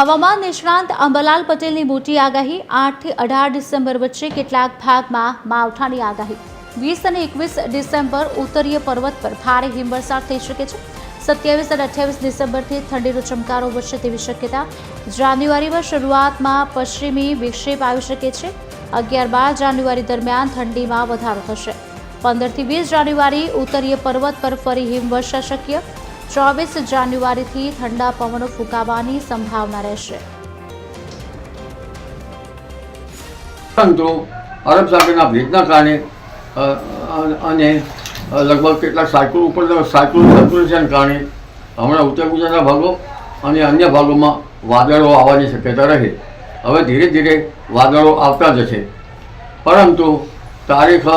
હવામાન નિષ્ણાંત અંબાલાલ પટેલની મોટી આગાહી 8 થી 18 ડિસેમ્બર વચ્ચે કેટલાક ભાગમાં માવઠાની આગાહી 20 અને 21 ડિસેમ્બર ઉત્તરીય પર્વત પર ભારે હિમવર્ષા થઈ શકે છે। 27 અને 28 ડિસેમ્બરથી ઠંડીનો ચમકારો વધશે તેવી શક્યતા। જાન્યુઆરીમાં શરૂઆતમાં પશ્ચિમી વિક્ષેપ આવી શકે છે। 11-12 જાન્યુઆરી દરમિયાન ઠંડીમાં વધારો થશે। 15 થી 20 જાન્યુઆરી ઉત્તરીય પર્વત પર ફરી હિમવર્ષા શક્ય। 24 જાન્યુઆરીથી ઠંડા પવનો ફૂંકાવાની સંભાવના રહેશે। પરંતુ અરબ સાગરના ભેજના કારણે અને લગભગ કેટલાક સાયક્લોન ઉપર સાયક્લોન સર્ક્યુલેશન કારણે હમણાં ઉત્તર ગુજરાતના ભાગો અને અન્ય ભાગોમાં વાદળો આવવાની શક્યતા રહે। હવે ધીરે ધીરે વાદળો આવતા જશે, પરંતુ તારીખ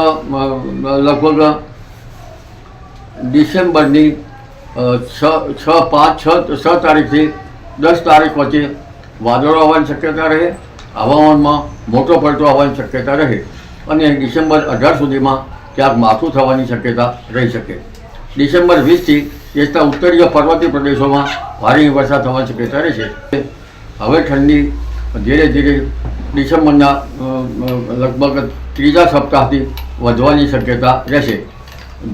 લગભગ ડિસેમ્બરની 6 તારીખથી 10 તારીખ વચ્ચે વાદળો આવવાની શક્યતા રહે। હવામાનમાં મોટો પલટો આવવાની શક્યતા રહે અને ડિસેમ્બર 18 સુધીમાં ક્યાંક માઠું થવાની શક્યતા રહી શકે। ડિસેમ્બર 20થી દેશના ઉત્તરીય પર્વતીય પ્રદેશોમાં ભારે વરસાદ થવાની શક્યતા રહેશે। હવે ઠંડી ધીરે ધીરે ડિસેમ્બરના લગભગ ત્રીજા સપ્તાહથી વધવાની શક્યતા રહેશે।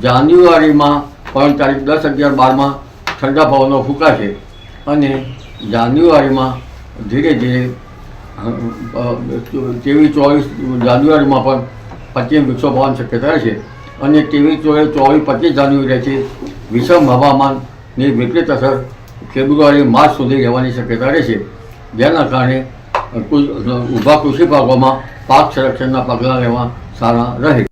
જાન્યુઆરીમાં પણ તારીખ 10, 11, 12માં ઠંડા પવનો ફૂંકાશે અને જાન્યુઆરીમાં ધીરે ધીરે 23-24 જાન્યુઆરીમાં પણ પશ્ચિમ વિક્ષોભ હોવાની શક્યતા રહેશે અને 23-24-25 જાન્યુઆરીથી વિષમ હવામાનની વિપરીત અસર ફેબ્રુઆરી માર્ચ સુધી રહેવાની શક્યતા રહેશે, જેના કારણે ઊભા કૃષિ પાકોમાં પાક સંરક્ષણના પગલાં લેવા સારા રહે।